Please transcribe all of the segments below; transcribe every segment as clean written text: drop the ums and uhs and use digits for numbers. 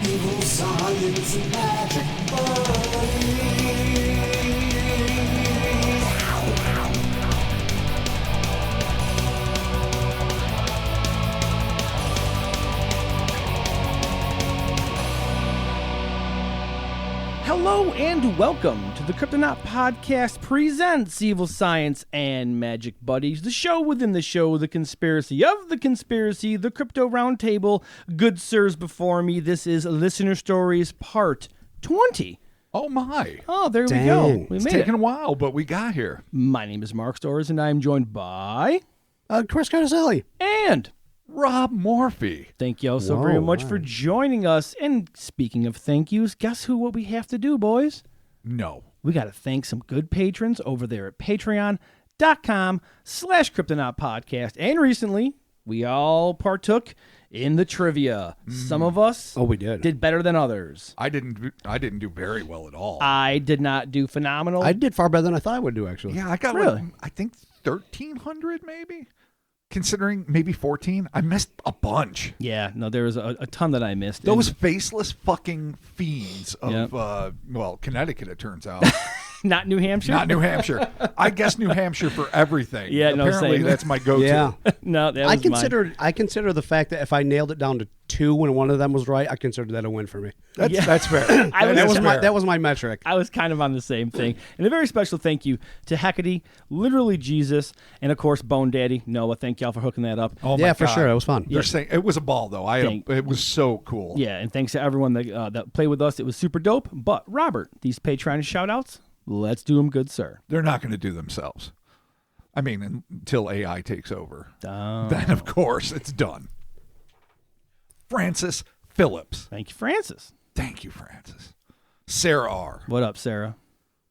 Evil science and magic buddies. Hello and welcome to the Cryptonaut podcast presents Evil Science and Magic Buddies, the show within the show, the conspiracy of the conspiracy, the Crypto Roundtable. Good sirs before me, this is Listener Stories Part 20. Oh my. Oh, there we go. We It's made taken it. a while, but we got here. My name is Mark Storrs and I am joined by... Chris Cardacelli. And... Rob Morphy. Thank you all so very much for joining us. And speaking of thank yous, guess what we have to do, boys? No. We got to thank some good patrons over there at patreon.com/Cryptonaut podcast. And recently, we all partook in the trivia. Some of us we did better than others. I didn't do very well at all. I did not do phenomenal. I did far better than I thought I would do, actually. Yeah, I got Really? I think 1,300 maybe. Considering maybe 14. I missed a bunch. Yeah, no, there was a ton that I missed. Those And faceless fucking fiends of, Connecticut, it turns out. not New Hampshire? Not New Hampshire. I guess New Hampshire for everything. Yeah, no, apparently same. that's my go-to. Yeah. No, that was I consider the fact that if I nailed it down to 2 when one of them was right, I consider that a win for me. That's fair. That was my metric. I was kind of on the same thing. And a very special thank you to Hecate, literally Jesus, and of course Bone Daddy Noah. Thank y'all for hooking that up. Oh my Yeah, for God. sure. It was fun. They're saying it was a ball though. It was so cool. Yeah, and thanks to everyone that played with us. It was super dope. But Robert, these Patreon shout-outs, let's do them good, sir. They're not going to do themselves. I mean, until AI takes over. Oh. Then, of course, it's done. Francis Phillips. Thank you, Francis. Thank you, Francis. Sarah R. What up, Sarah?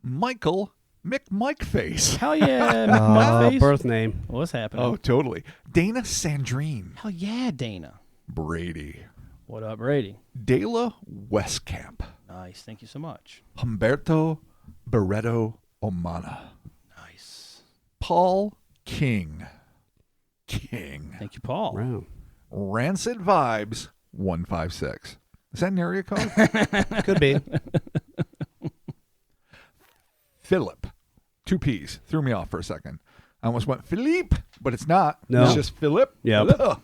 Michael McMikeface. Hell yeah, McMuckface. Birth name. What's happening? Oh, totally. Dana Sandrine. Hell yeah, Dana. Brady. What up, Brady? Dela Westcamp. Nice. Thank you so much. Humberto Barreto Omana. Nice. Paul King. Thank you, Paul. Wow. Rancid Vibes 156. Is that an area code? Could be. Philip. 2 P's. Threw me off for a second. I almost went Philippe, but it's not. No. It's just Philip. Yep. Ugh.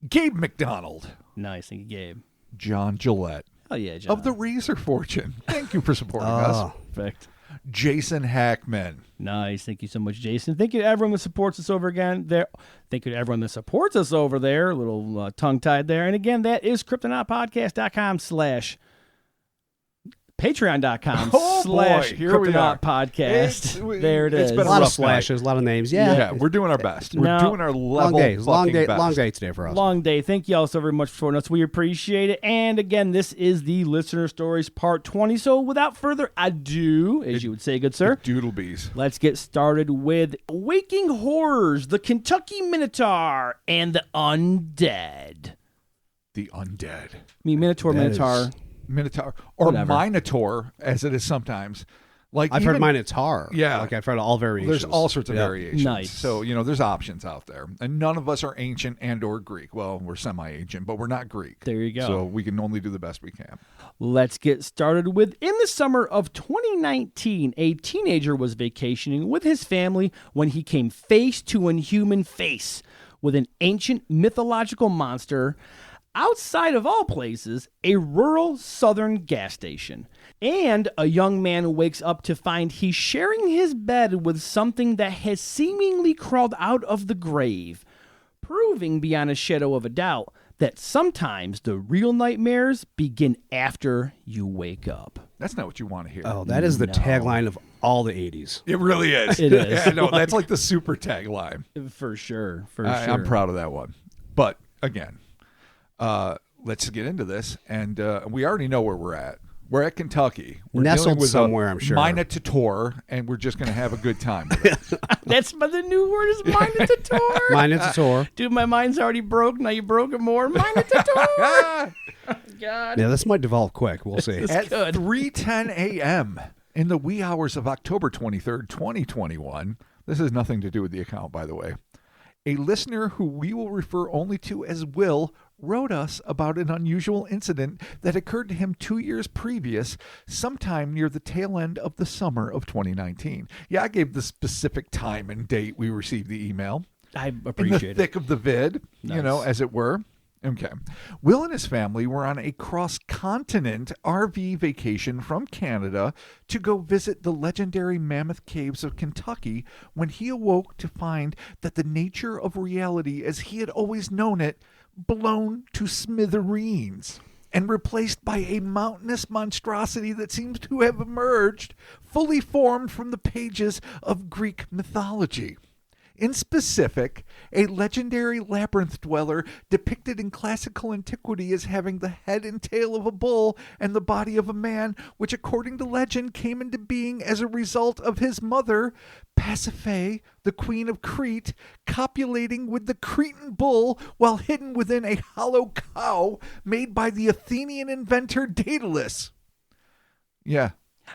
Gabe McDonald. Nice. Thank you, Gabe. John Gillette. Hell yeah, John. Of the Razor Fortune. Thank you for supporting us. Perfect. Jason Hackman. Nice. Thank you so much, Jason. Thank you to everyone that supports us over again there. Thank you to everyone that supports us over there. A little tongue-tied there. And again, that is cryptonautpodcast.com/ patreon.com/ Cryptonaut podcast. There it is. It's been A lot of rough slashes, a lot of names. night. Yeah. Yeah, we're doing our best. We're No. doing our level Long fucking best. day today for us. Long day. Thank you all so very much for supporting us. We appreciate it. And again, this is the Listener Stories Part 20. So without further ado, as you would say, good sir, Doodlebees. let's get started with Waking Horrors, the Kentucky Minotaur, and the Undead. The Undead. I mean, Minotaur. Minotaur. Or Whatever. Minotaur, as it is sometimes. Like I've heard Minotaur. Yeah. Like I've heard all variations. There's all sorts of Yeah. variations. Nice. So, there's options out there. And none of us are ancient and or Greek. Well, we're semi-ancient, but we're not Greek. There you go. So we can only do the best we can. Let's get started with, in the summer of 2019, a teenager was vacationing with his family when he came face to inhuman-face with an ancient mythological monster outside of all places, a rural southern gas station. And a young man wakes up to find he's sharing his bed with something that has seemingly crawled out of the grave, proving beyond a shadow of a doubt that sometimes the real nightmares begin after you wake up. That's not what you want to hear. Oh, that is the tagline of all the 80s. It really is. It is. Yeah, no, that's like the super tagline. For sure. I'm proud of that one. But again, let's get into this. And we already know where we're at. We're at Kentucky. We're Nestled dealing with somewhere, I'm sure. Minotaur, and we're just going to have a good time with it. That's the new word is Minotaur. Minotaur. Dude, my mind's already broke. Now you broke it more. Minotaur. God. Yeah, this might develop quick. We'll see. At good. 3:10 a.m. in the wee hours of October 23rd, 2021, this has nothing to do with the account, by the way, A listener who we will refer only to as Will wrote us about an unusual incident that occurred to him 2 years previous, sometime near the tail end of the summer of 2019. Yeah, I gave the specific time and date we received the email. I In the appreciate it. thick of the vid, Nice. as it were. Okay. Will and his family were on a cross-continent RV vacation from Canada to go visit the legendary Mammoth Caves of Kentucky when he awoke to find that the nature of reality as he had always known it blown to smithereens and replaced by a mountainous monstrosity that seems to have emerged, fully formed from the pages of Greek mythology. In specific, a legendary labyrinth dweller depicted in classical antiquity as having the head and tail of a bull and the body of a man, which according to legend came into being as a result of his mother, Pasiphae, the queen of Crete, copulating with the Cretan bull while hidden within a hollow cow made by the Athenian inventor Daedalus. Yeah.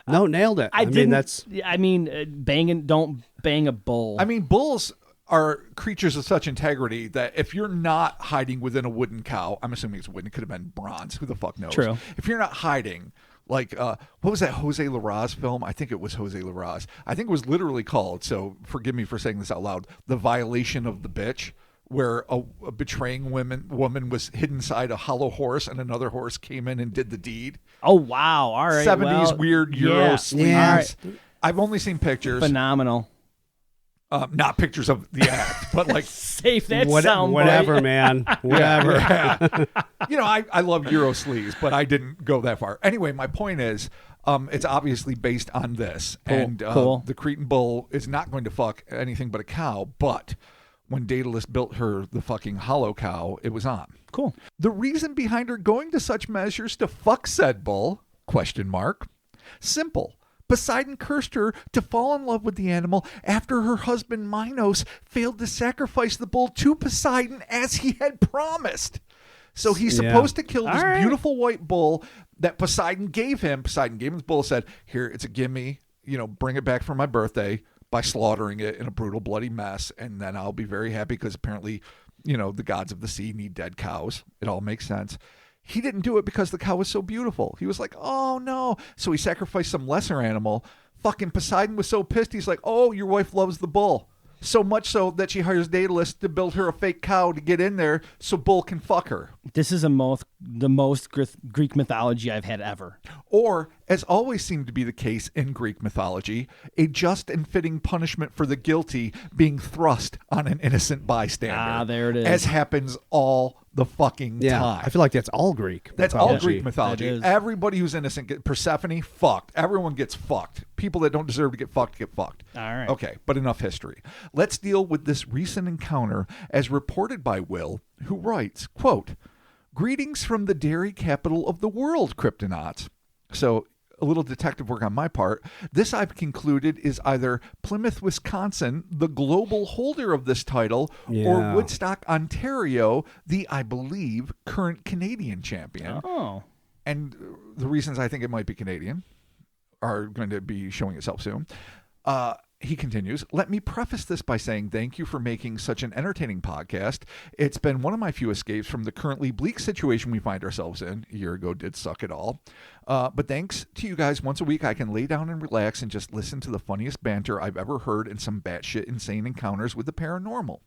No, nailed it. I mean, didn't. that's Don't bang a bull. I mean, bulls are creatures of such integrity that if you're not hiding within a wooden cow, I'm assuming it's wooden, it could have been bronze, who the fuck knows? True. If you're not hiding, like, what was that Jose Larraz film? I think it was Jose Larraz. I think it was literally called, so forgive me for saying this out loud, The Violation of the Bitch, where a betraying woman was hidden inside a hollow horse and another horse came in and did the deed. Oh, wow. All right. 70s well, weird Euro yeah. sleeves. Yeah. All right. I've only seen pictures. Phenomenal. Not pictures of the act, but like Safe that sound whatever, man. Whatever. yeah. I love Euro sleeves, but I didn't go that far. Anyway, my point is, it's obviously based on this, Cool. and Cool. the Cretan bull is not going to fuck anything but a cow. But when Daedalus built her the fucking hollow cow, it was on. Cool. The reason behind her going to such measures to fuck said bull? ? Simple. Poseidon cursed her to fall in love with the animal after her husband Minos failed to sacrifice the bull to Poseidon as he had promised. So he's Yeah. supposed to kill this All right. beautiful white bull that Poseidon gave him. Poseidon gave him the bull, said, "Here, it's a gimme. Bring it back for my birthday by slaughtering it in a brutal, bloody mess, and then I'll be very happy because apparently, the gods of the sea need dead cows. It all makes sense." He didn't do it because the cow was so beautiful. He was like, oh, no. So he sacrificed some lesser animal. Fucking Poseidon was so pissed. He's like, oh, your wife loves the bull. So much so that she hires Daedalus to build her a fake cow to get in there so bull can fuck her. This is the most Greek mythology I've had ever. Or, as always seemed to be the case in Greek mythology, a just and fitting punishment for the guilty being thrust on an innocent bystander. Ah, there it is. As happens all the fucking Yeah. time. I feel like that's all Greek. That's all mythology. Greek mythology. That is. Everybody who's innocent, Persephone, fucked. Everyone gets fucked. People that don't deserve to get fucked get fucked. All right. Okay, but enough history. Let's deal with this recent encounter as reported by Will, who writes, quote, "Greetings from the dairy capital of the world, Cryptonauts." So a little detective work on my part. This, I've concluded, is either Plymouth, Wisconsin, the global holder of this title, or Yeah. Woodstock, Ontario, the, I believe, current Canadian champion. Oh. And the reasons I think it might be Canadian are going to be showing itself soon. He continues, "Let me preface this by saying thank you for making such an entertaining podcast. It's been one of my few escapes from the currently bleak situation we find ourselves in. A year ago did suck it all. But thanks to you guys, once a week I can lay down and relax and just listen to the funniest banter I've ever heard and some batshit insane encounters with the paranormal.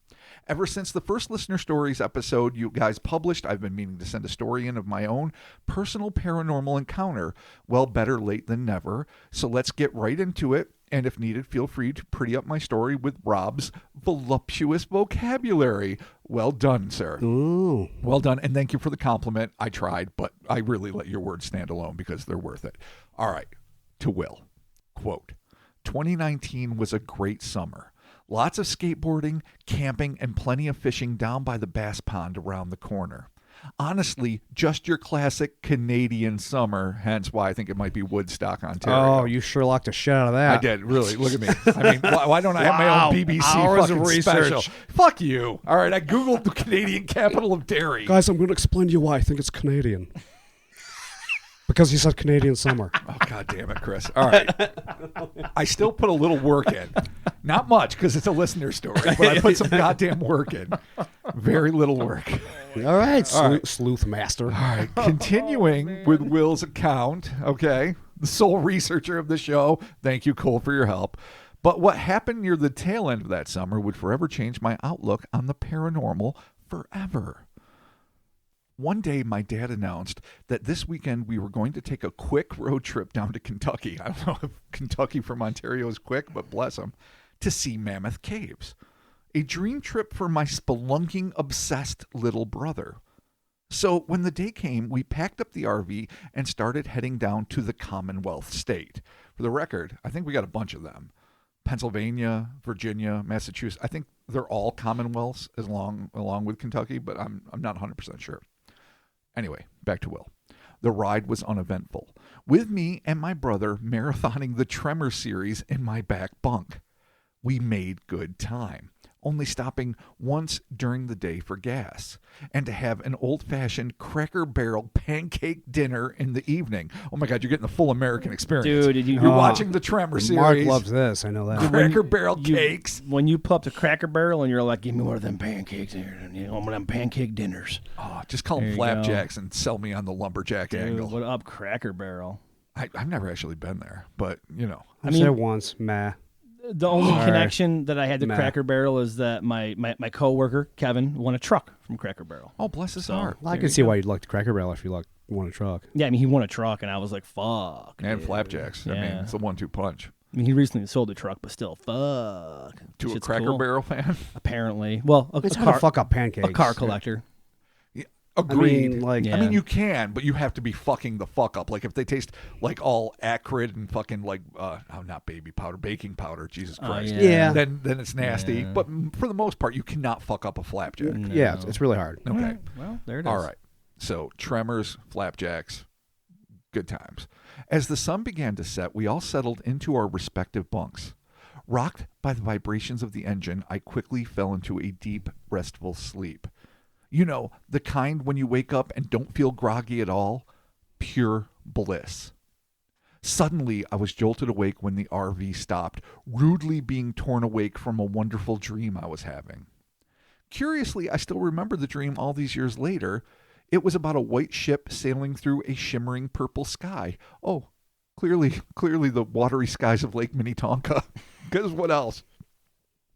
Ever since the first Listener Stories episode you guys published, I've been meaning to send a story in of my own personal paranormal encounter. Well, better late than never. So let's get right into it. And if needed, feel free to pretty up my story with Rob's voluptuous vocabulary. Well done, sir." Ooh. Well done. And thank you for the compliment. I tried, but I really let your words stand alone because they're worth it. All right. To Will. Quote, "2019 was a great summer. Lots of skateboarding, camping, and plenty of fishing down by the bass pond around the corner. Honestly, just your classic Canadian summer, hence why I think it might be Woodstock, Ontario." Oh, you Sherlocked the shit out of that. I did, really. Look at me. I mean, why don't I have my Wow. own BBC Hours fucking of research. special? Fuck you. All right, I Googled the Canadian capital of dairy. Guys, I'm going to explain to you why I think it's Canadian. Because he said Canadian summer. Oh, God damn it, Chris. All right. I still put a little work in. Not much, because it's a listener story, but I put some goddamn work in. Very little work. All right, sleuth master. All right. Continuing with Will's account, okay? The sole researcher of the show. Thank you, Cole, for your help. But what happened near the tail end of that summer would forever change my outlook on the paranormal forever. One day, my dad announced that this weekend we were going to take a quick road trip down to Kentucky. I don't know if Kentucky from Ontario is quick, but bless him, to see Mammoth Caves. A dream trip for my spelunking-obsessed little brother. So when the day came, we packed up the RV and started heading down to the Commonwealth state. For the record, I think we got a bunch of them. Pennsylvania, Virginia, Massachusetts. I think they're all Commonwealths along with Kentucky, but I'm not 100% sure. Anyway, back to Will. The ride was uneventful, with me and my brother marathoning the Tremor series in my back bunk. We made good time, only stopping once during the day for gas, and to have an old-fashioned Cracker Barrel pancake dinner in the evening. Oh my God, you're getting the full American experience. Dude, you're watching the Tremor series. Mark loves this. I know that. Cracker Barrel cakes. When you pull up the Cracker Barrel and you're like, give me one of them pancakes here. You know, one of them pancake dinners. Oh, just call them There you flapjacks and sell me on the lumberjack Dude, angle. what up, Cracker Barrel? I've never actually been there, but, you know. I said once, meh. The only Sorry. connection that I had to Nah. Cracker Barrel is that my coworker, Kevin, won a truck from Cracker Barrel. Oh, bless his So- heart. Well, I There can you see go. why you'd like the Cracker Barrel if you want a truck. Yeah, I mean, he won a truck, and I was like, fuck. And dude. flapjacks. I mean, Yeah. it's the 1-2 punch. I mean, he recently sold a truck, but still, fuck. To a Shit's Cracker cool. Barrel fan? Apparently. Well, It's hard to fuck up pancakes. a car collector. Agreed. like, Yeah. I mean, you can, but you have to be fucking the fuck up. Like, if they taste like all acrid and fucking like, not baby powder, baking powder, Jesus Christ. yeah. Then it's nasty. Yeah. But for the most part, you cannot fuck up a flapjack. yeah, it's really hard. Okay. Well, there it is. All right. So, Tremors, flapjacks, good times. As the sun began to set, we all settled into our respective bunks. Rocked by the vibrations of the engine, I quickly fell into a deep, restful sleep. You know, the kind when you wake up and don't feel groggy at all. Pure bliss. Suddenly, I was jolted awake when the RV stopped, rudely being torn awake from a wonderful dream I was having. Curiously, I still remember the dream all these years later. It was about a white ship sailing through a shimmering purple sky. Oh, clearly the watery skies of Lake Minnetonka. Because what else?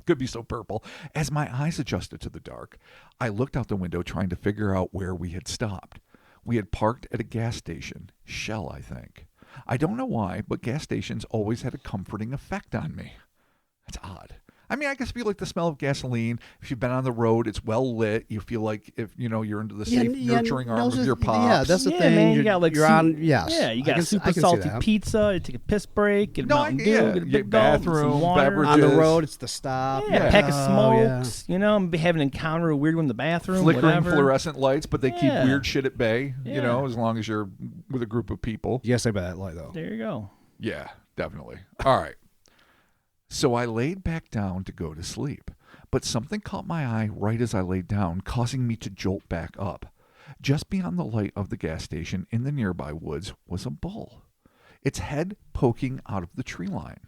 Could be so purple. As my eyes adjusted to the dark, I looked out the window trying to figure out where we had stopped. We had parked at a gas station. Shell, I think. I don't know why, but gas stations always had a comforting effect on me. That's odd. I mean, I guess if you like the smell of gasoline, if you've been on the road, it's well lit. You feel like if you're into the safe, nurturing arm of your pops. Yeah, that's the Yeah, thing. man, you got like you're soup- on. Yes. Yeah, you I got can- super I can see salty that. pizza. You take a piss break, get a No, Mountain Dew, yeah, get a get big gulp, bathroom, some water. beverages. On the road, it's the stop. Yeah, a pack of Oh, yeah. smokes. You know, and have an encounter, a weird one in the bathroom. Flickering whatever. fluorescent lights, but they keep Yeah. weird shit at bay, Yeah. as long as you're with a group of people. You gotta stay by that light, though. There you go. Yeah, definitely. All right. So I laid back down to go to sleep, but something caught my eye right as I laid down, causing me to jolt back up. Just beyond the light of the gas station in the nearby woods was a bull, its head poking out of the tree line.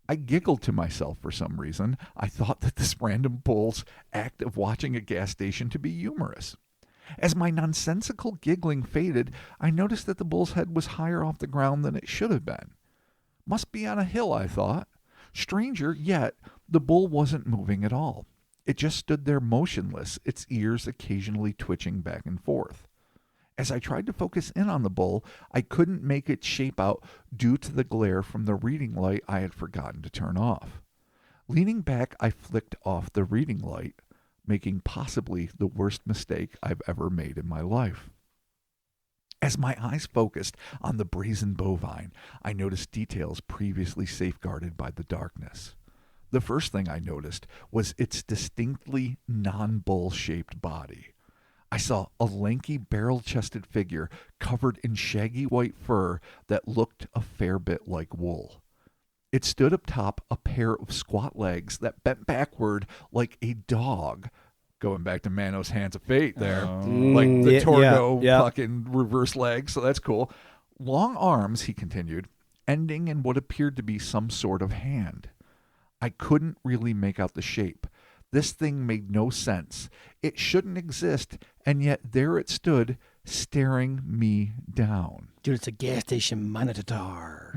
I giggled to myself for some reason. I thought that this random bull's act of watching a gas station to be humorous. As my nonsensical giggling faded, I noticed that the bull's head was higher off the ground than it should have been. Must be on a hill, I thought. Stranger yet, the bull wasn't moving at all. It just stood there motionless, its ears occasionally twitching back and forth. As I tried to focus in on the bull, I couldn't make its shape out due to the glare from the reading light I had forgotten to turn off. Leaning back, I flicked off the reading light, making possibly the worst mistake I've ever made in my life. As my eyes focused on the brazen bovine, I noticed details previously safeguarded by the darkness. The first thing I noticed was its distinctly non-bull-shaped body. I saw a lanky, barrel-chested figure covered in shaggy white fur that looked a fair bit like wool. It stood atop a pair of squat legs that bent backward like a dog. Going back to Manos' Hands of Fate there. Like the yeah, Torgo yeah. fucking reverse leg, so that's cool. long arms, he continued, ending in what appeared to be some sort of hand. I couldn't really make out the shape. This thing made no sense. It shouldn't exist, and yet there it stood, staring me down. Dude, it's a gas station Minotaur.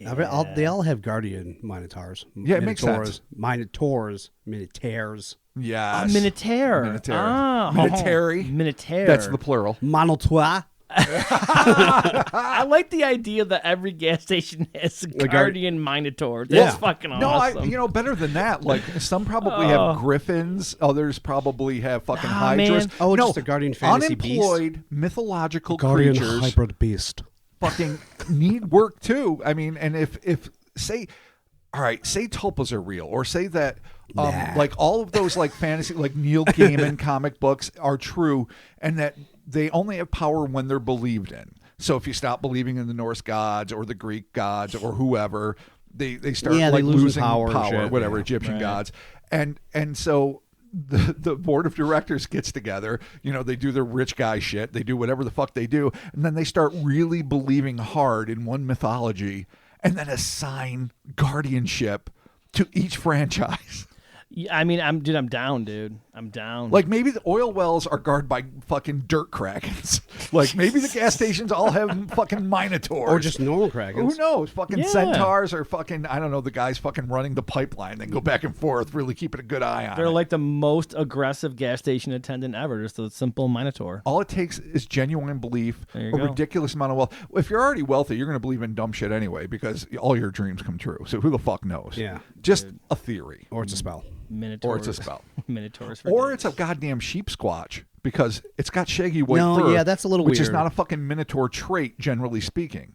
They all have guardian Minotaurs. Yeah, it makes sense. Minotaurs. Yes. Minotaur. Minotaur. Ah, Minotary. Minotaur. That's the plural. Minotaur. I like the idea that every gas station has a guardian Minotaur. That's fucking awesome. No, better than that. Like, some probably have griffins. Others probably have fucking hydras. man. Oh, no, just a guardian fantasy unemployed mythological guardian creatures hybrid beast. fucking need work too. I mean, and if say tulpas are real, or say that like all of those like fantasy, like Neil Gaiman comic books are true, and that they only have power when they're believed in. So if you stop believing in the Norse gods or the Greek gods or whoever, they start like losing power shit, whatever, Egyptian gods. And so the board of directors gets together, they do their rich guy shit, they do whatever the fuck they do, and then they start really believing hard in one mythology and then assign guardianship to each franchise. Yeah, I mean, I'm down, dude. I'm down. Like, maybe the oil wells are guarded by fucking dirt krakens. Like, maybe the gas stations all have fucking Minotaurs. Or just normal krakens. Who knows? Fucking centaurs, or fucking, I don't know, the guys fucking running the pipeline, then go back and forth, really keeping a good eye on They're it. like the most aggressive gas station attendant ever. Just a simple Minotaur. All it takes is genuine belief, a There you go. ridiculous amount of wealth. If you're already wealthy, you're going to believe in dumb shit anyway, because all your dreams come true. So who the fuck knows? Yeah. Just a theory. Or it's a spell. Minotaurs. Or it's a spell. Minotaurs. For Or days. it's a goddamn sheep squatch, because it's got shaggy white No, fur. yeah, that's a little which is weird. not a fucking Minotaur trait, generally speaking.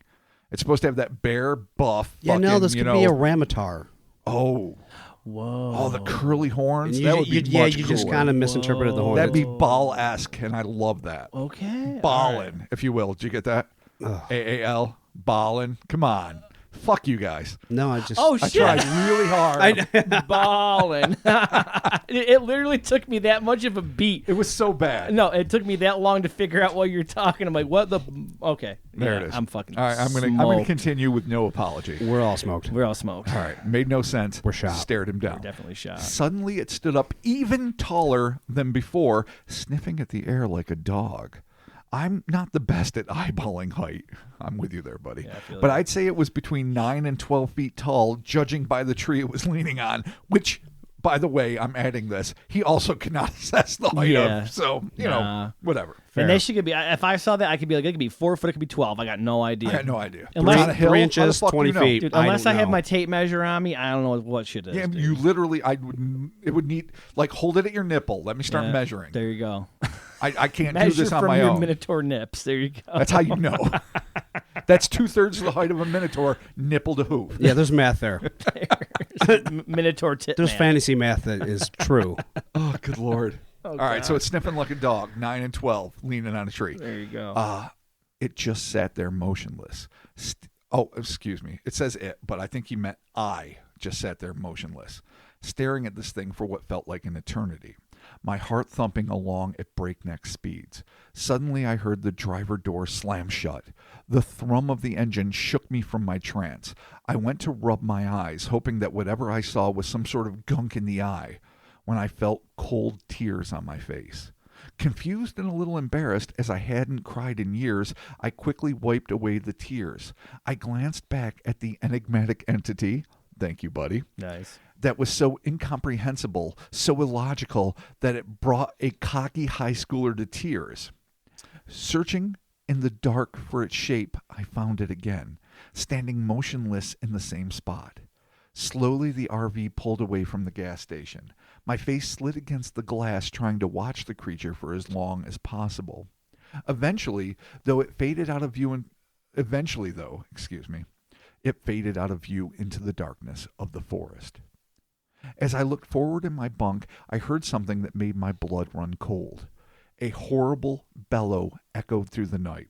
It's supposed to have that bare, buff. Yeah, fucking, no, this could be a Ramatar. Oh, Whoa. the curly horns. And That would be much you just cooler. kind of misinterpreted the horn. That'd be Baal-esque, and I love that. Okay. Ballin', if you will. Did you get that? AAL, Ballin'. Come on. Fuck you guys. No, I just. Oh, I shit. tried really hard. Ballin'. It literally took me that much of a beat. It was so bad. No, it took me that long to figure out what you're talking. I'm like, what the? Okay. There Yeah, it is. I'm fucking. All right, I'm gonna smoked. continue with no apology. We're all smoked. We're all smoked. All right, made no sense. We're shot. Stared him down. We're definitely shot. Suddenly, it stood up even taller than before, sniffing at the air like a dog. I'm not the best at eyeballing height. I'm with you there, buddy. Yeah, I feel but you. I'd say it was between 9 and 12 feet tall, judging by the tree it was leaning on, which, by the way, I'm adding this. He also cannot assess the height Yeah. of. So, you know, whatever. And they should be. If I saw that, I could be like, it could be 4 foot, it could be 12. I got no idea. I got no idea. Unless- On a hill, 3 how inches, the fuck do 20 you know? feet. Dude, I unless don't I have know. my tape measure on me, I don't know what shit is. Yeah, dude. you literally, it would need, like, hold it at your nipple. Let me start Yeah, measuring. There you go. I can't do Measure this on from my your own. Minotaur nips. There you go. That's how you know. That's 2/3 of the height of a Minotaur, nipple to hoof. Yeah, there's math there. Minotaur tit There's man. fantasy math that is true. Oh, good Lord. All right, so it's sniffing like a dog, 9 and 12, leaning on a tree. There you go. It just sat there motionless. Excuse me. It says it, but I think he meant I just sat there motionless, staring at this thing for what felt like an eternity. My heart thumping along at breakneck speeds. Suddenly I heard the driver door slam shut. The thrum of the engine shook me from my trance. I went to rub my eyes, hoping that whatever I saw was some sort of gunk in the eye, when I felt cold tears on my face. Confused and a little embarrassed, as I hadn't cried in years, I quickly wiped away the tears. I glanced back at the enigmatic entity, thank you, buddy, Nice. that was so incomprehensible, so illogical, that it brought a cocky high schooler to tears. Searching in the dark for its shape, I found it again, standing motionless in the same spot. Slowly, the RV pulled away from the gas station. My face slid against the glass, trying to watch the creature for as long as possible. Eventually, it faded out of view into the darkness of the forest. As I looked forward in my bunk, I heard something that made my blood run cold. A horrible bellow echoed through the night.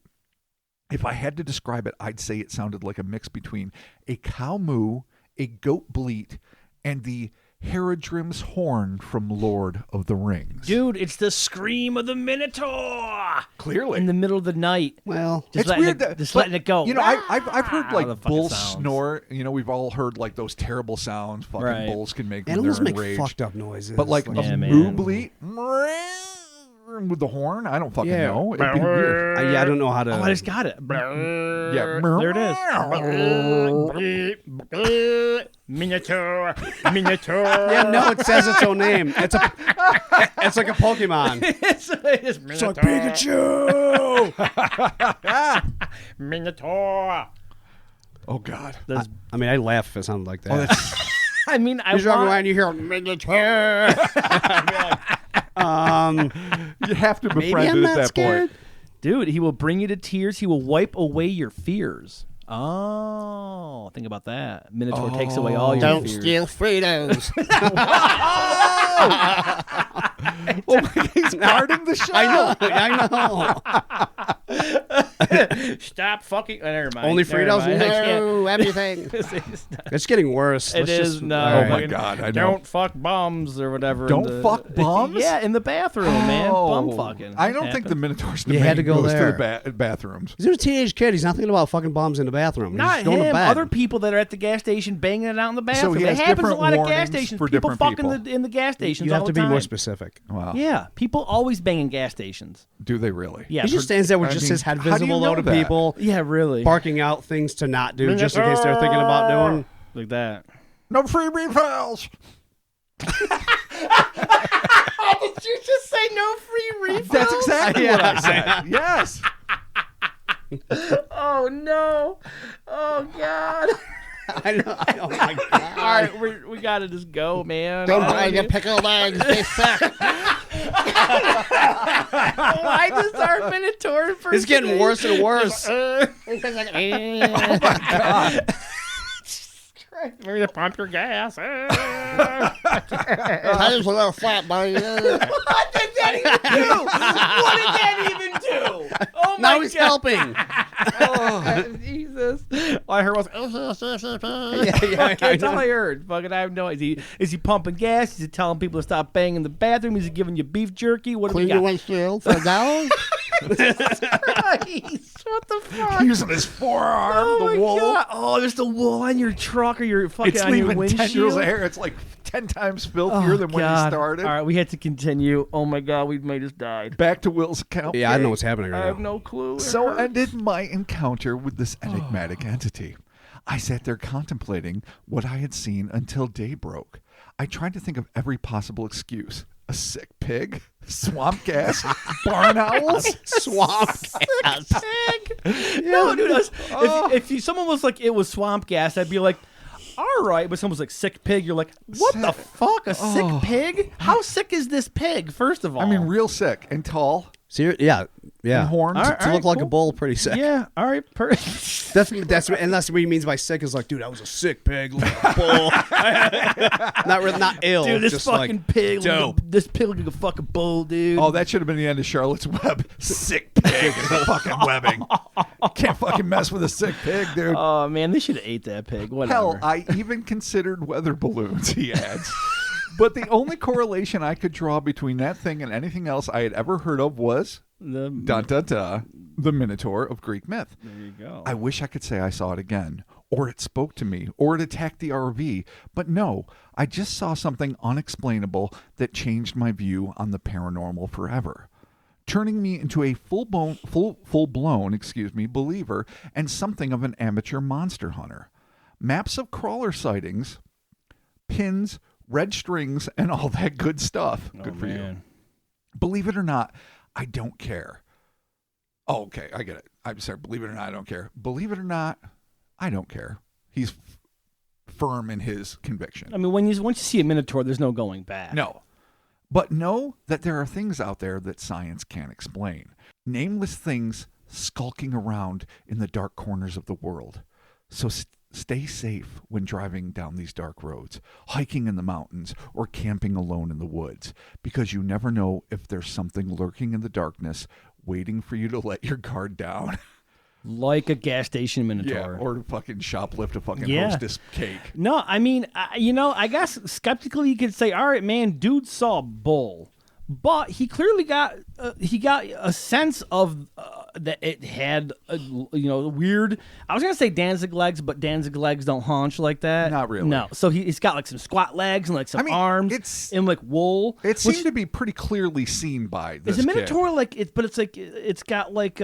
If I had to describe it, I'd say it sounded like a mix between a cow moo, a goat bleat, and the Haradrim's horn from Lord of the Rings. Dude, it's the scream of the Minotaur. Clearly. In the middle of the night. Well, Just It's letting weird it, that- just but, letting it go. You know, I've heard The like fucking bull sounds. snore. You know, we've all heard like those terrible sounds fucking Right. bulls can make when animals they're make enraged. fucked up noises. But like Yeah, a man. moo bleat with the horn, I don't fucking Yeah. know. It'd be weird. Yeah, I don't know how to. Oh, I just got it. Yeah. There it is. Minotaur. Minotaur. Yeah, no, it says its own name. It's like a Pokemon. it's like Pikachu. Minotaur. Oh God. I mean, I laugh if it sounded like that. Oh, that's I mean, I You're driving want... around, you hear Minotaur. you have to Maybe befriend I'm it not at that scared. point. Dude, he will bring you to tears. He will wipe away your fears. Oh, think about that. Minotaur takes away all your fears. Fritos. Oh, he's guarding the show. I know. Stop fucking. Oh, never mind. Only Never Fritos? mind. I can't. No, everything. It's getting worse. It Let's is just, no. all right. Oh my God, I know. Don't fuck bums or whatever. Don't fuck bums? Yeah, in the bathroom, man. Bum fucking. I don't think the Happens. Minotaur's You had to go goes there. to the bathrooms. He's a teenage kid. He's not thinking about fucking bombs in the bathroom. Not He's going to him. bed. Other people that are at the gas station banging it out in the bathroom. he has it happens a different lot of gas warnings stations. for People different fucking people. in the gas stations. You have all to the be more time. specific. Wow. Yeah, people always bang in gas stations. Do they really? Yeah, He just stands there with I just mean, his head how do you visible, know load of that? people, yeah, really. barking out things to not do, just in case they're thinking about doing. Like that. No free refills. Did you just say no free refills? That's exactly what I said. Yes. Oh no! Oh God! I know. Oh my god! All right, we gotta just go, man. Don't buy the pickled eggs. They suck. Why does our Minotaur? It's getting worse and worse. Oh my God. Maybe to pump your gas. Tires a little flat, buddy. What did that even do? What did that even do? Oh my Now he's God. helping. Oh, Jesus. All I heard was, that's all I heard. Fucking, I have no idea. Is he pumping gas? Is he telling people to stop banging in the bathroom? Is he giving you beef jerky? What do we Clean your got? windshield for $1. Christ, what the fuck? Using his forearm, Oh the my wool. God. Oh, there's the wool on your truck or your fucking It's on your leaving tendrils windshield. of hair. It's like 10 times filthier than when he God. started. All right, we had to continue. Oh my God, we might have died. Back to Will's account. Yeah, I know what's happening I right have now. no clue. It So hurts. ended my encounter with this enigmatic entity. I sat there contemplating what I had seen until day broke. I tried to think of every possible excuse. A sick pig, swamp gas, barn owls. Swamp. No, dude. If someone was like, it was swamp gas, I'd be like, all right. But someone was like, sick pig. You're like, what the fuck? A sick pig? How sick is this pig? First of all, I mean, real sick and tall Yeah. and horns. All right. To look like a bull, pretty sick. yeah. All right. That's and that's what he means by sick is like, dude, I was a sick pig, like a bull. not ill. Dude, this just fucking like, pig. dope. This pig look like a fucking bull, dude. Oh, that should have been the end of Charlotte's Web. Sick pig and the fucking webbing. Can't fucking mess with a sick pig, dude. Oh, man, they should have ate that pig. Whatever. Hell, I even considered weather balloons, he adds. But the only correlation I could draw between that thing and anything else I had ever heard of was The- the Minotaur of Greek myth. There you go. I wish I could say I saw it again, or it spoke to me, or it attacked the RV, but no, I just saw something unexplainable that changed my view on the paranormal forever, turning me into a full-blown believer and something of an amateur monster hunter. Maps of crawler sightings, pins, red strings, and all that good stuff. Good for you. Believe it or not, I don't care. Oh, okay, I get it. I'm sorry. Believe it or not, I don't care. Believe it or not, I don't care. He's firm in his conviction. I mean, once you see a Minotaur, there's no going back. No. But know that there are things out there that science can't explain. Nameless things skulking around in the dark corners of the world. So stay safe when driving down these dark roads, hiking in the mountains, or camping alone in the woods, because you never know if there's something lurking in the darkness waiting for you to let your guard down. Like a gas station Yeah, Minotaur. or to fucking shoplift a fucking Yeah. Hostess cake. No, I mean, I guess skeptically you could say, all right, man, dude saw a bull, but he clearly got a sense of that it had weird. I was gonna say Danzig legs, but Danzig legs don't haunch like that. Not really. No, so he's got like some squat legs and like some arms and like wool. It seemed to be pretty clearly seen by this Is a Minotaur like it? But it's like it's got like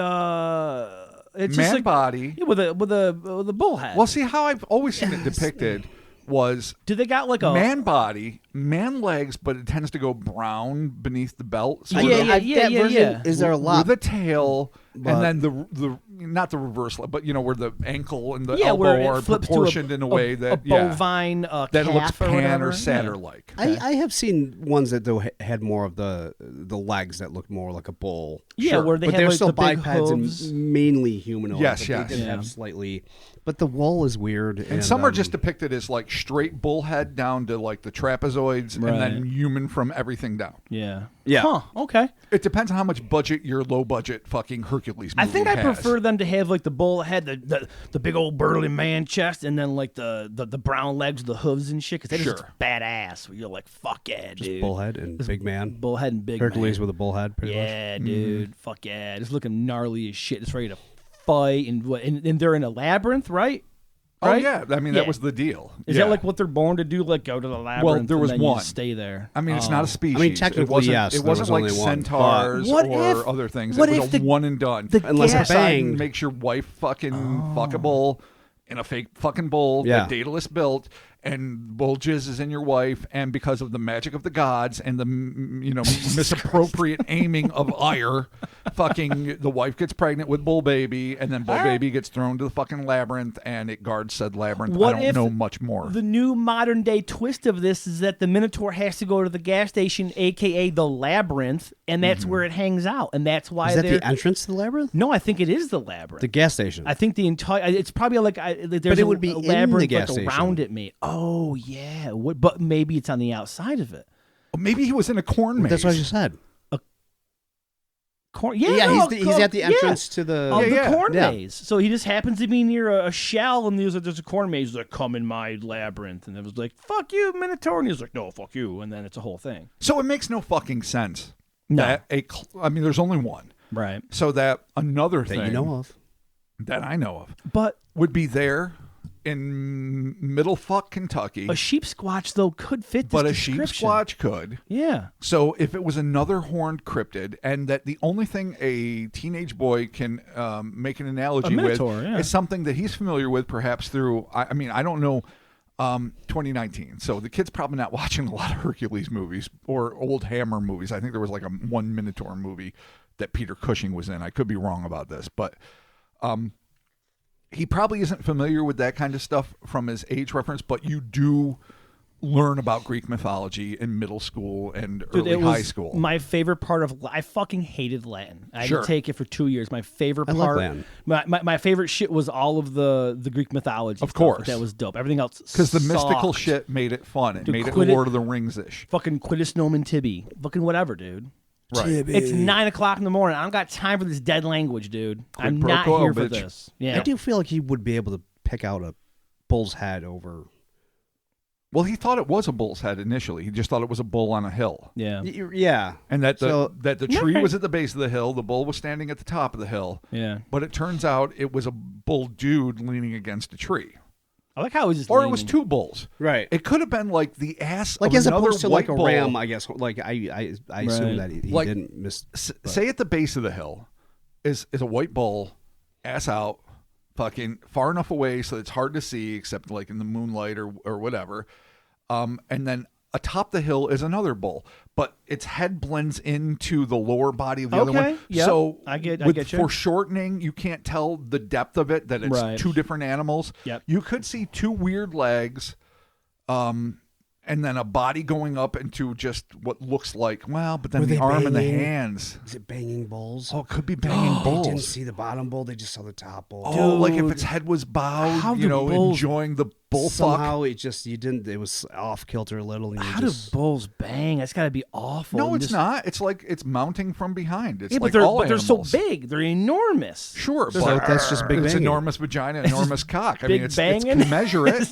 it's just man like, body with a bull head. Well, see how I've always seen it depicted was do they got like a man body, man legs, but it tends to go brown beneath the belt. So Yeah. Is there a lot? with a tail, But- and then the not the reverse leg, but where the ankle and the where elbow it are flips to proportioned in a way that a bovine that calf looks or pan whatever. or satyr like. I have seen ones that though had more of the legs that looked more like a bull. Yeah, Sure. where they But have they're like still the big bipeds hooves. and mainly humanoid. Yes, but yes. They did Yeah. have slightly, but the wool is weird. And some are just depicted as like straight bull head down to like the trapezoids, and then Right. human from everything down. Yeah. Yeah. Huh. Okay. It depends on how much budget your low budget fucking Hercules movie I think I has. prefer them to have like the bull head, the big old burly man chest, and then like the brown legs, the hooves and shit. Because that is just Sure. badass. Where you're like, fuck yeah, dude. bullhead and big man. Bullhead and big Hercules man. with a bullhead. Pretty much. Yeah, dude. Fuck yeah. Just looking gnarly as shit. Just ready to fight and they're in a labyrinth, right? Oh Right? yeah, I mean Yeah. that was the deal. Is Yeah. that like what they're born to do? Like go to the labyrinth? there was and then you one. just stay there. I mean, it's not a species. I mean, technically, it wasn't, yes, It there wasn't was like only one, centaurs but- What or if- other things. what It was if a the- one and done. Unless Unless a bang. makes your wife fucking fuckable in a fake fucking bowl Yeah. that Daedalus built, and bull jizz is in your wife, and because of the magic of the gods and the misappropriate aiming of ire, fucking the wife gets pregnant with bull baby, and then bull baby gets thrown to the fucking labyrinth, and it guards said labyrinth. What I if don't know much more. The new modern day twist of this is that the Minotaur has to go to the gas station, aka the labyrinth, and that's where it hangs out, and that's why Is that they're. the entrance to the labyrinth? No, I think it is the labyrinth. The gas station. I think the entire. It's probably like there's it would be a in the labyrinth gas like around it. Me. Oh yeah, but maybe it's on the outside of it. Maybe he was in a corn maze. That's what I just said. He's at the entrance to the. of the yeah. corn Yeah. maze. So he just happens to be near a shell, and there's a corn maze. He's like, come in my labyrinth. And it was like, fuck you, Minotaur. And he was like, no, fuck you. And then it's a whole thing. So it makes no fucking sense. No. That I mean, there's only one. Right. So that another that thing you know of. that I know of But would be there in Middle Fuck, Kentucky. a sheep squatch, though, could fit this But a sheep description. squatch could. Yeah. So if it was another horned cryptid, and that the only thing a teenage boy can make an analogy A with minotaur, yeah. is something that he's familiar with, perhaps through, I mean, I don't know, 2019. So the kid's probably not watching a lot of Hercules movies or old Hammer movies. I think there was like one Minotaur movie that Peter Cushing was in. I could be wrong about this, but he probably isn't familiar with that kind of stuff from his age reference, but you do learn about Greek mythology in middle school and early it was high school. my favorite part of. I fucking hated Latin. I Sure. had to take it for 2 years. My favorite I love part. Latin. My favorite shit was all of the Greek mythology. Of stuff. course. That was dope. Everything else Because the mystical sucked. shit made it fun. It Dude, made it quit it. Lord of the Rings-ish. Fucking Quidus Nomen Tibi. Fucking whatever, dude. Right. It's 9 o'clock in the morning. I don't got time for this dead language, dude. I'm pro not quo, here for bitch. this. Yeah. I do feel like he would be able to pick out a bull's head over. Well, he thought it was a bull's head initially. He just thought it was a bull on a hill. Yeah. Yeah. And that So- the tree Right. was at the base of the hill. The bull was standing at the top of the hill. Yeah. But it turns out it was a bull dude leaning against a tree. I like how it was just Or it was leaning. two bulls. Right. It could have been like the ass Like of as another opposed to white like a bull. ram, I guess. Like I assume that he Like, didn't miss. Say at the base of the hill is a white bull, ass out, fucking far enough away so it's hard to see except like in the moonlight or whatever. And then atop the hill is another bull, but its head blends into the lower body of the other Okay, one. yep, So I get you. foreshortening, you can't tell the depth of it, that it's Right. two different animals. Yep. You could see two weird legs, and then a body going up into just what looks like, but then Were the they arm and the banging? hands. Is it banging bulls? Oh, it could be banging They bulls. didn't see the bottom bull. They just saw the top bull. Oh, like if Dude. its head was bowed, How do bulls- enjoying the bullfuck. somehow it was off kilter a little. And How do bulls bang? That's got to be awful. No, And it's just- not. It's like it's mounting from behind. It's Yeah, like but all they're so animals. big. They're enormous. Sure, So but that's just big it's banging. enormous vagina, enormous cock. I Big mean, it's banging. can measure it.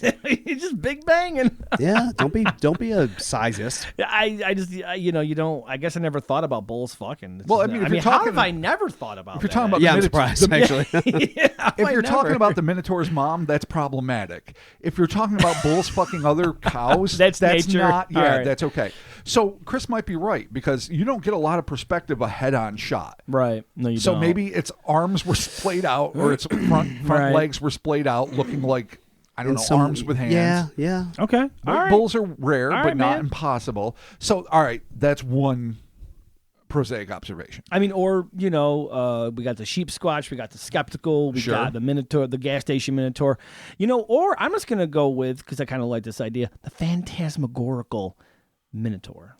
It's just big banging. Yeah, don't be a sizist. I just you don't. I guess I never thought about bulls fucking. It's Well, just- I mean, if how you're talking- have I never thought about? If you're that? talking about Yeah, I'm the surprised actually. if you're talking about the Minotaur's mom, that's problematic. If you're talking about bulls fucking other cows, That's nature. not. Yeah, All right. that's okay. So Chris might be right because you don't get a lot of perspective a head-on shot. right? No, you So don't. maybe its arms were splayed out, or its front Right. legs were splayed out, looking like I don't And know, some- arms with hands. Yeah. Okay. All right. Bulls are rare, All but right, not man. impossible. So, all right, that's one prosaic observation. I mean, or we got the sheep squatch, we got the skeptical, we Sure. got the Minotaur, the gas station Minotaur, or I'm just gonna go with because I kind of like this idea, the phantasmagorical Minotaur.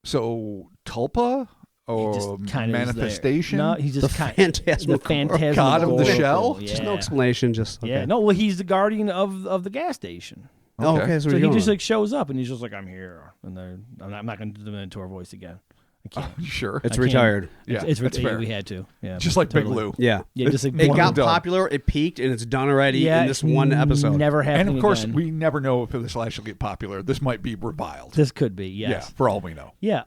So, tulpa or Just kind of manifestation? No, he's just kind Phantasmagorical. the phantasmagorical God of the shell? Yeah. Just no explanation. Just okay. Yeah, no. Well, he's the guardian of the gas station. Oh, Okay. okay. So, So he you're just going. like shows up and he's just like, I'm here, and I'm not gonna do the Minotaur voice again. I can't. Sure. It's I can't. retired. Yeah, it's that's fair. We had to. Yeah, Just like Big totally. Lou. Yeah. Yeah, just like It One got and done. popular. It peaked, and it's done already yeah, in this one episode. Never happening And of course, again. we never know if this will actually get popular. This might be reviled. This could be, yes. Yeah, for all we know. Yeah.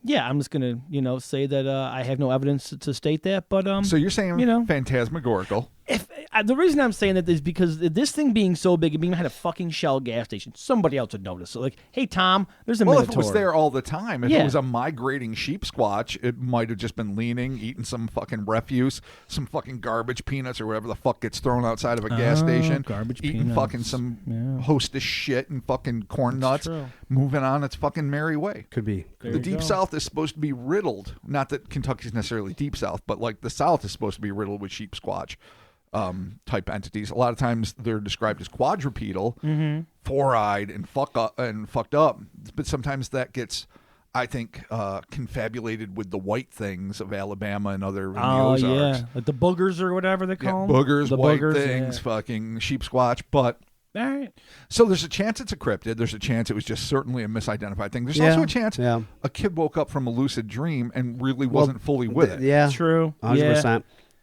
Yeah, I'm just gonna, say that I have no evidence to state that, but So you're saying phantasmagorical. if the reason I'm saying that is because this thing being so big and being behind a fucking Shell gas station, somebody else would notice. So like, hey Tom, there's a Well, Minotaur. if it was there all the time, if Yeah. it was a migrating sheep squatch, it might have just been leaning, eating some fucking refuse, some fucking garbage peanuts or whatever the fuck gets thrown outside of a gas station. garbage eating peanuts. fucking some hostess shit and fucking corn nuts, true. moving on its fucking merry way. Could be. There The you Deep go. South is supposed to be riddled. Not that Kentucky's necessarily Deep South, but like the South is supposed to be riddled with sheep squatch type entities. A lot of times they're described as quadrupedal, four-eyed, and fucked up. But sometimes that gets, I think, confabulated with the white things of Alabama and other in the Oh Ozarks. yeah, like the boogers or whatever they Yeah, call them. boogers, the white boogers, things, fucking sheep squatch. But Yeah. All right. so there's a chance it's a cryptid. There's a chance it was just certainly a misidentified thing. There's Yeah, also a chance yeah. a kid woke up from a lucid dream and really wasn't fully with it. Yeah. True. 100%. Yeah.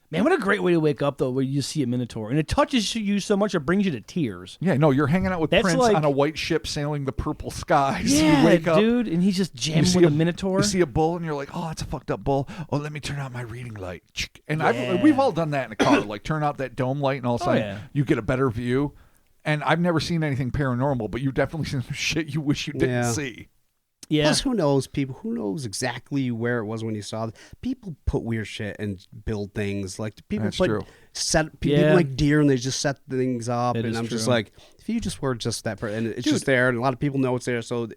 Man, what a great way to wake up though, where you see a Minotaur and it touches you so much it brings you to tears. Yeah, no, you're hanging out with That's Prince like- on a white ship sailing the purple skies. Yeah, you wake up, dude, and he's just you jamming see with a Minotaur. You see a bull, and you're like, "Oh, it's a fucked up bull. Oh, let me turn out my reading light." And Yeah. we've all done that in a car. Like, turn out that dome light, and all of a sudden, yeah. you get a better view. And I've never seen anything paranormal, but you've definitely seen some shit you wish you didn't Yeah. see. Yeah. Plus, who knows, people? Who knows exactly where it was when you saw it? People put weird shit and build things. Like, people That's put true. people Yeah. like deer and they just set things up. It and is I'm just true. like, if you just were just that person, and it's just there, and a lot of people know it's there, so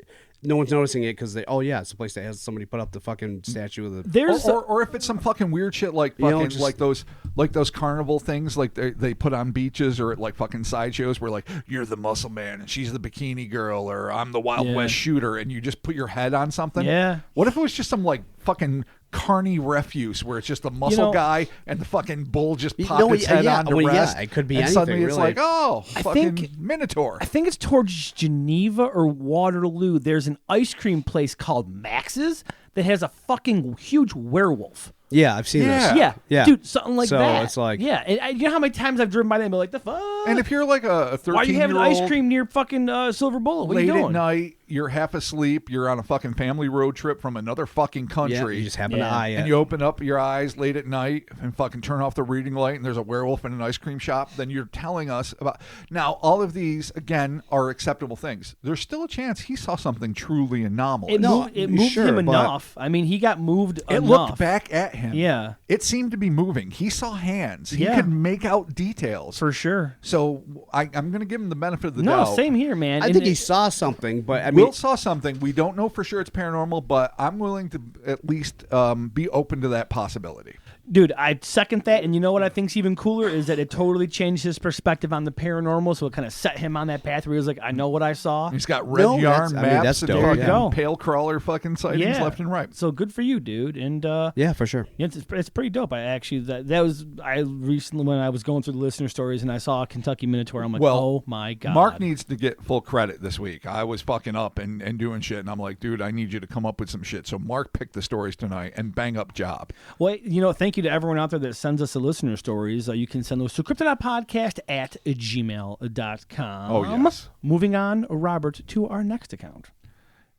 no one's noticing it because it's a place that has somebody put up the fucking statue of the. There's Or if it's some fucking weird shit like You know, fucking just- like those carnival things like they put on beaches or at like fucking sideshows where like you're the muscle man and she's the bikini girl or I'm the Wild Yeah. West shooter and you just put your head on something. Yeah. What if it was just some like fucking carny refuse where it's just the muscle know- guy and the fucking bull just You popped know, its head yeah, on to well, yeah, rest? it could be and anything, suddenly it's really. like, oh, I fucking think- Minotaur. I think it's towards Geneva or Waterloo. There's an ice cream place called Max's that has a fucking huge werewolf. Yeah, I've seen Yeah. this. Yeah, dude, something like So that. it's like- yeah, and you know how many times I've driven by them and been like, the fuck? And if you're like a 13-year-old, why are you having ice cream near fucking Silver Bullet? What are late you doing? at night, you're half asleep, you're on a fucking family road trip from another fucking Yeah, country. you just happen Yeah. to eye and it. you open up your eyes late at night and fucking turn off the reading light and there's a werewolf in an ice cream shop, then you're telling us about... Now, all of these, again, are acceptable things. There's still a chance he saw something truly anomalous. It moved sure, him but- enough. I mean, he got moved It enough. looked back at him. Yeah. It seemed to be moving. He saw hands. He Yeah. could make out details. For sure. So I'm going to give him the benefit of the No, doubt. same here, man. I And think it- he saw something, but I with Will saw something. We don't know for sure it's paranormal, but I'm willing to at least be open to that possibility. Dude, I second that, and you know what I think's even cooler is that it totally changed his perspective on the paranormal, so it kind of set him on that path where he was like, I know what I saw. He's got red yarn maps that's and dope. fucking There you go. pale crawler fucking sightings left and right. So good for you, dude. And Yeah, for sure. it's pretty dope. I actually I recently when I was going through the listener stories and I saw a Kentucky Minotaur, I'm like, oh my god. Mark needs to get full credit this week. I was fucking up and doing shit, and I'm like, dude, I need you to come up with some shit. So Mark picked the stories tonight, and bang up job. Well, thank you to everyone out there that sends us the listener stories. You can send those to cryptonautpodcast@gmail.com. Oh, yes. Moving on, Robert, to our next account.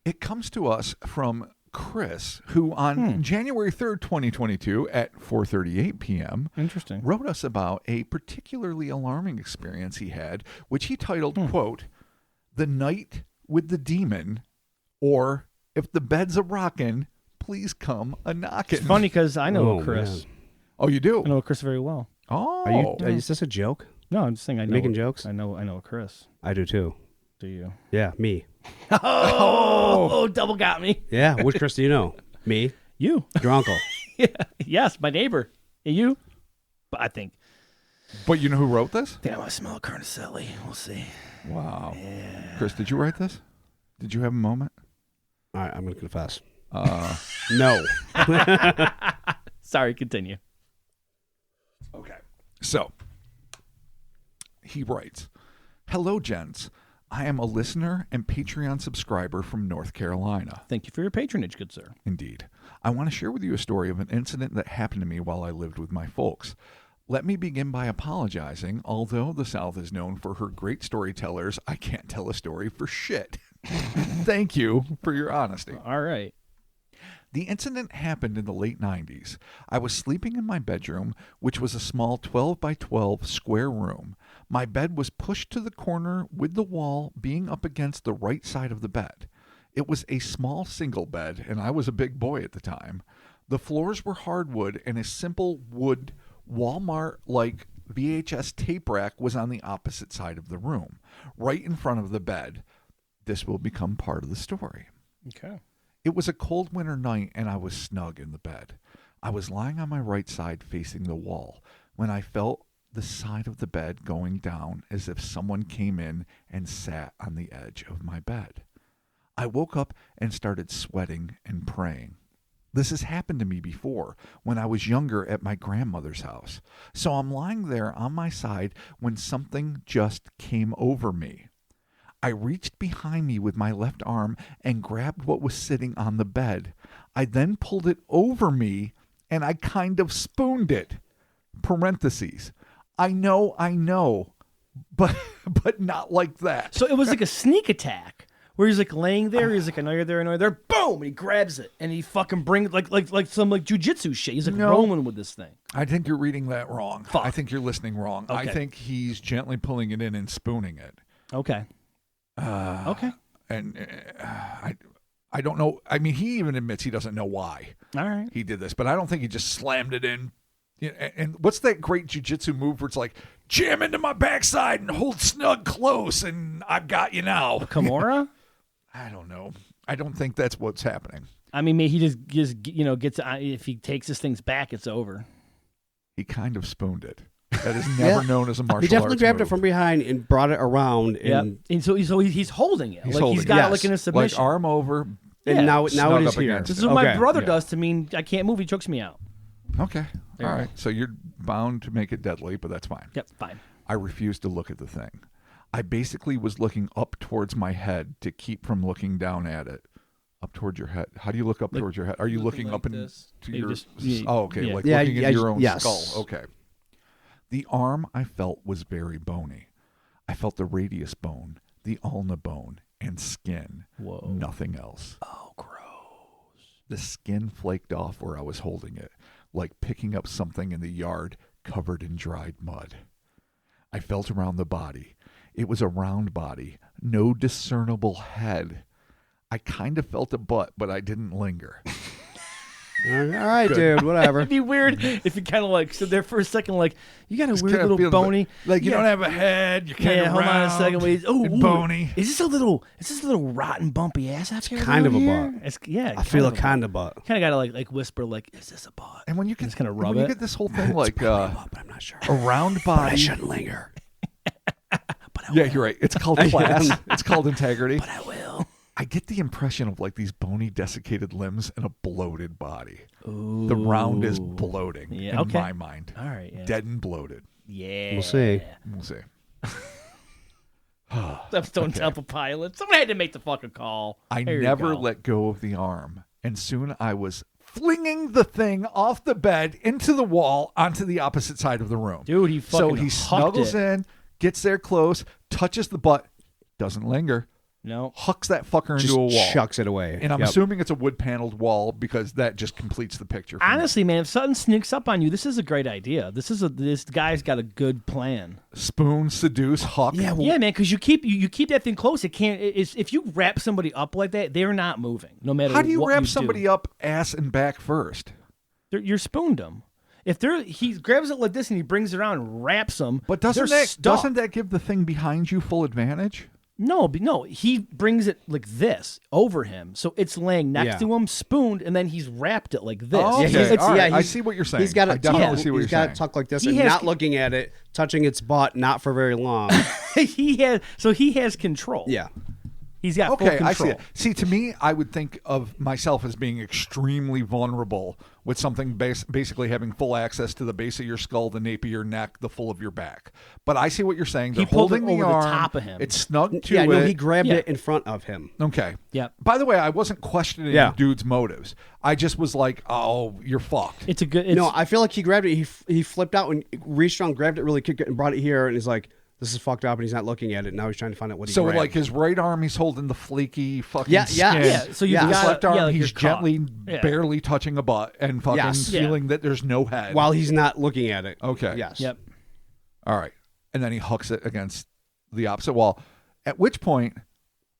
It comes to us from Chris, who on January 3rd, 2022 at 4:38 p.m. Interesting. wrote us about a particularly alarming experience he had, which he titled, quote, "The Night with the Demon," or "If the bed's a rockin', please come a knockin'." It's funny because I know Oh, Chris. man. Oh, you do? I know Chris very well. Oh. Is this a joke? No, I'm just saying I know. Making jokes? I know Chris. I do too. Do you? Yeah, me. Oh, double got me. Yeah, which Chris do you know? Me? You. Your uncle. Yeah. Yes, my neighbor. And you? But I think But you know who wrote this? I might smell a carnicelli. We'll see. Wow. Yeah. Chris, did you write this? Did you have a moment? All right, I'm going to confess. No. Sorry, continue. Okay. So, he writes, "Hello, gents. I am a listener and Patreon subscriber from North Carolina." Thank you for your patronage, good sir. Indeed. "I want to share with you a story of an incident that happened to me while I lived with my folks. Let me begin by apologizing. Although the South is known for her great storytellers, I can't tell a story for shit." Thank you for your honesty. All right. The incident happened in the late 90s. I was sleeping in my bedroom, which was a small 12 by 12 square room. My bed was pushed to the corner with the wall being up against the right side of the bed. It was a small single bed, and I was a big boy at the time. The floors were hardwood, and a simple wood Walmart-like VHS tape rack was on the opposite side of the room, right in front of the bed. This will become part of the story. Okay. It was a cold winter night, and I was snug in the bed. I was lying on my right side facing the wall when I felt the side of the bed going down as if someone came in and sat on the edge of my bed. I woke up and started sweating and praying. This has happened to me before when I was younger at my grandmother's house. So I'm lying there on my side when something just came over me. I reached behind me with my left arm and grabbed what was sitting on the bed. I then pulled it over me and I kind of spooned it. Parentheses. I know, but not like that. So it was like a sneak attack where he's like laying there. He's like, I know you're there, I know you're there. Boom! And he grabs it and he fucking brings like some like jujitsu shit. He's like rolling with this thing. I think you're reading that wrong. Fuck. I think you're listening wrong. Okay. I think he's gently pulling it in and spooning it. Okay. Okay. And I don't know. I mean, he even admits he doesn't know why All right. he did this, but I don't think he just slammed it in. And what's that great jiu-jitsu move where it's like, jam into my backside and hold snug close, and I've got you now. Kimura? I don't know. I don't think that's what's happening. I mean, maybe he just gets if he takes his things back, it's over. He kind of spooned it. That is never known as a martial arts He definitely grabbed move. it from behind and brought it around. And, And so he's holding it. He's like holding he's got it. it like in a submission. Like arm over. and now snug it up is here. against This it. is what my Okay. brother Yeah. does to me. I can't move. He chokes me out. Okay. There All you right. So you're bound to make it deadly, but that's fine. Yep, fine. I refused to look at the thing. I basically was looking up towards my head to keep from looking down at it. Up towards your head. How do you look up towards your head? Are you looking like up into this. to Maybe your? just- yeah, Oh, okay. yeah. Like Yeah, looking into your own yes. skull. Okay. The arm I felt was very bony. I felt the radius bone, the ulna bone, and skin. Whoa. Nothing else. Oh, gross. The skin flaked off where I was holding it, like picking up something in the yard covered in dried mud. I felt around the body. It was a round body, no discernible head. I kind of felt a butt, but I didn't linger. All right, dude. Whatever. It'd be weird if you kind of like stood there for a second, like you got a weird kinda little feels bony, like you don't have a head. You're kind yeah. of Hold on a second, wait. Oh, and bony. Is this a little rotten bumpy ass after kind of a here? butt. It's, yeah, I feel a kind of butt. Kind of gotta like whisper like, is this a butt? And when you get Just kinda rub when you it. get this whole thing like But I'm not sure. a round But I body. shouldn't linger. Yeah, you're right. It's called class. It's called integrity. But I will. I get the impression of like these bony, desiccated limbs and a bloated body. The round is bloating Yeah, in okay. my mind. All right, yeah. Dead and bloated. Yeah. We'll see. We'll see. Don't tell the pilot. Someone had to make the fucking call. I There you never go. let go of the arm, and soon I was flinging the thing off the bed into the wall onto the opposite side of the room. Dude, he fucking So he hucked snuggles it. in, gets there close, touches the butt, doesn't linger, No. hucks that fucker Just into a wall. chucks it away. And I'm Yep. assuming it's a wood paneled wall because that just completes the picture. for me. Honestly, man, if something sneaks up on you, this is a great idea. This guy's got a good plan. Spoon, seduce, huck. Yeah, well, Yeah, man, because you keep that thing close. It can't. It's if you wrap somebody up like that, they're not moving, no matter. How do you what wrap do. somebody up ass and back first? You're spooned them. If he grabs it like this and he brings it around and wraps them, But they're stuck. doesn't that give the thing behind you full advantage? No, he brings it like this over him, so it's laying next Yeah. to him, spooned, and then he's wrapped it like this. Oh, Yeah, okay. it's- All right. yeah, I he's- see what you're saying. He's got I it. definitely Yeah, see what he's you're got saying. it tucked like this He and has- not looking at it, touching its butt, not for very long. he has control. Yeah. He's got full Okay, control. I see it. See, to me, I would think of myself as being extremely vulnerable with something basically having full access to the base of your skull, the nape of your neck, the full of your back. But I see what you're saying. They're pulled it holding over the arm. top of him. It's snug to Yeah, it. no, he grabbed Yeah. it in front of him. Okay. Yep. By the way, I wasn't questioning Yeah. the dude's motives. I just was like, "Oh, you're fucked." It's a good. No, I feel like he grabbed it. He flipped out and reached around, grabbed it really quick, and brought it here. And he's like, "This is fucked up," and he's not looking at it. Now he's trying to find out what he So, grabbed. like his right arm, he's holding the flaky fucking Yeah, yeah. skin. Yeah, so you his gotta- left arm, yeah, like he's you're caught. gently, Yeah. barely touching a butt and fucking Yes. feeling that there's no head. while he's not looking at it. Okay. Yes. Yep. All right. And then he hucks it against the opposite wall, at which point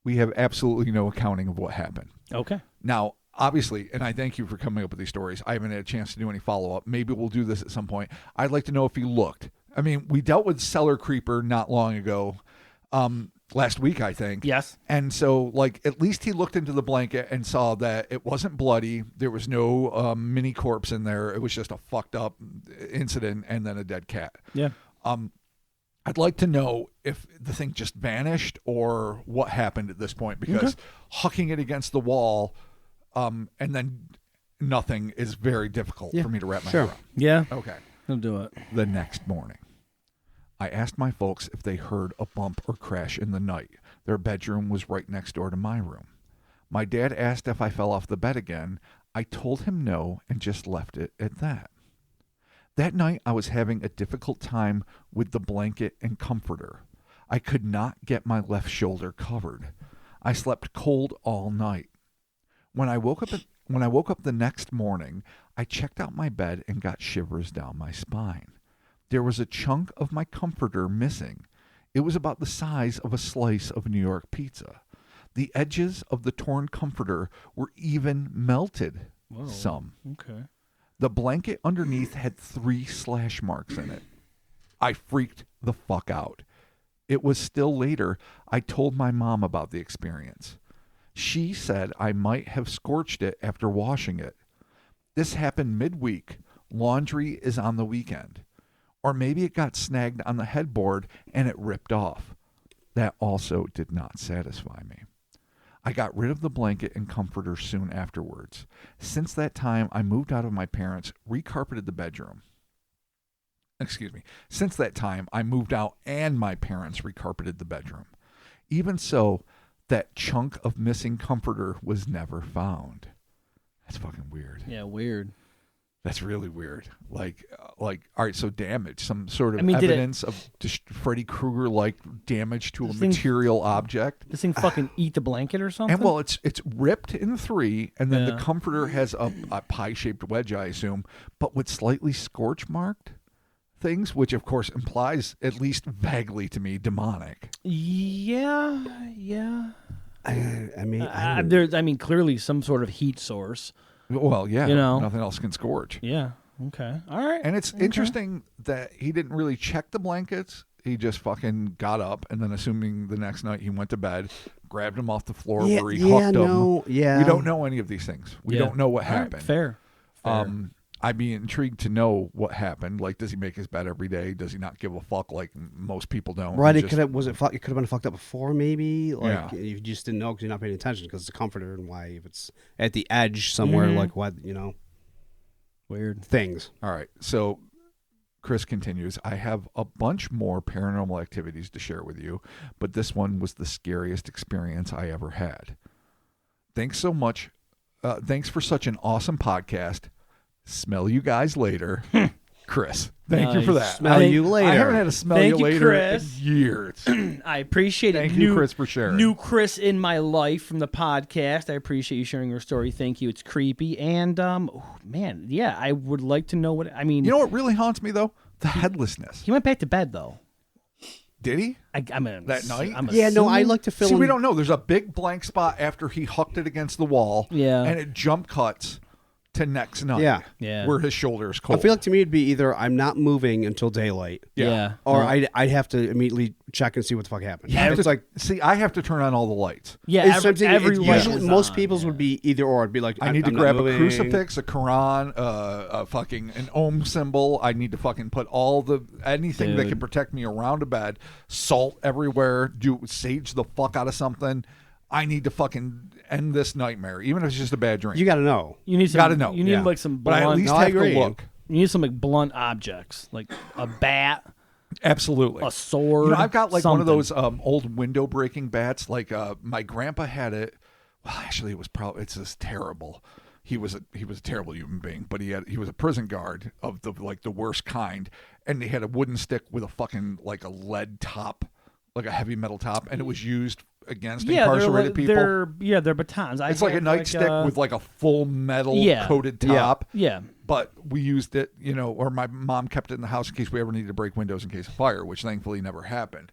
we have absolutely no accounting of what happened. Okay. Now, obviously, and I thank you for coming up with these stories. I haven't had a chance to do any follow-up. Maybe we'll do this at some point. I'd like to know if he looked. I mean, we dealt with Cellar Creeper not long ago, last week, I think. Yes. And so, like, at least he looked into the blanket and saw that it wasn't bloody. There was no mini corpse in there. It was just a fucked up incident and then a dead cat. Yeah. I'd like to know if the thing just vanished or what happened at this point, because hucking it against the wall and then nothing is very difficult for me to wrap my head around. Yeah. Okay. He'll do it. The next morning, I asked my folks if they heard a bump or crash in the night. Their bedroom was right next door to my room. My dad asked if I fell off the bed again. I told him no and just left it at that. That night, I was having a difficult time with the blanket and comforter. I could not get my left shoulder covered. I slept cold all night. When I woke up the next morning, I checked out my bed and got shivers down my spine. There was a chunk of my comforter missing. It was about the size of a slice of New York pizza. The edges of the torn comforter were even melted. Whoa. Some. Okay. The blanket underneath had 3 slash marks in it. I freaked the fuck out. It was still later I told my mom about the experience. She said I might have scorched it after washing it. This happened midweek. Laundry is on the weekend. Or maybe it got snagged on the headboard and it ripped off. That also did not satisfy me. I got rid of the blanket and comforter soon afterwards. Since that time, I moved out of my parents' recarpeted the bedroom. Since that time, I moved out and my parents recarpeted the bedroom. Even so, that chunk of missing comforter was never found. That's fucking weird. Yeah, weird. That's really weird. Like, all right, so damage, some sort of I mean, did it- evidence of just Freddy Krueger-like damage to a This thing- material object. This thing fucking eat the blanket or something? And well, it's ripped in 3, and then Yeah. the comforter has a pie-shaped wedge, I assume, but with slightly scorch-marked things, which of course implies, at least vaguely to me, demonic. Yeah. I mean, There's, clearly some sort of heat source. Well, yeah, You know? nothing else can scorch. Yeah. Okay. All right. And it's interesting that he didn't really check the blankets. He just fucking got up, and then assuming the next night he went to bed, grabbed him off the floor where he hooked him. Yeah. We don't know any of these things. We don't know what All right, happened. Fair. I'd be intrigued to know what happened. Like, does he make his bed every day? Does he not give a fuck like most people don't? Right, He it just- could have been fucked up before, maybe. Like Yeah. you just didn't know because you're not paying attention because it's a comforter, and why if it's at the edge somewhere, like what Weird. things. All right. So Chris continues, I have a bunch more paranormal activities to share with you, but this one was the scariest experience I ever had. Thanks so much. Thanks for such an awesome podcast. Smell you guys later. Chris. Thank you for that. Smell you later. I haven't had a smell Thank you you, later Chris. in years. I appreciate it. Thank you, Chris, for sharing. New Chris in my life from the podcast. I appreciate you sharing your story. Thank you. It's creepy. And, man, yeah, I would like to know what, I mean. You know what really haunts me, though? The headlessness. He went back to bed, though. Did he? I'm That night? I like to fill See, in. we don't know. There's a big blank spot after he hucked it against the wall. Yeah. And it jump cuts to next night. Yeah. Yeah. Where his shoulder is I cold. feel like to me it'd be either I'm not moving until daylight, Yeah. or I'd have to immediately check and see what the fuck happened. I have It's to- like see, I have to turn on all the lights. Yeah, it's every, something. every It's light usually is most on, people's yeah. would be either or. It'd be like I need to I'm not grab a moving. crucifix, a Quran, a fucking an Om symbol. I need to fucking put all the anything that Dude. can protect me around a bed, salt everywhere, do sage the fuck out of something. I need to fucking end this nightmare, even if it's just a bad dream. You got to know. You need some, gotta know. You need Yeah. like some but I blunt. at least No, I have to agree. look. You need some like blunt objects, like a bat, Absolutely. a sword. You know, I've got like one of something. those old window breaking bats. Like my grandpa had it. Well, actually, it's just terrible. He was a terrible human being, but he was a prison guard of the worst kind, and he had a wooden stick with a fucking like a lead top, like a heavy metal top, and it was used against incarcerated people. They're batons. It's like a nightstick with like a full metal coated top. Yeah. But we used it, or my mom kept it in the house in case we ever needed to break windows in case of fire, which thankfully never happened.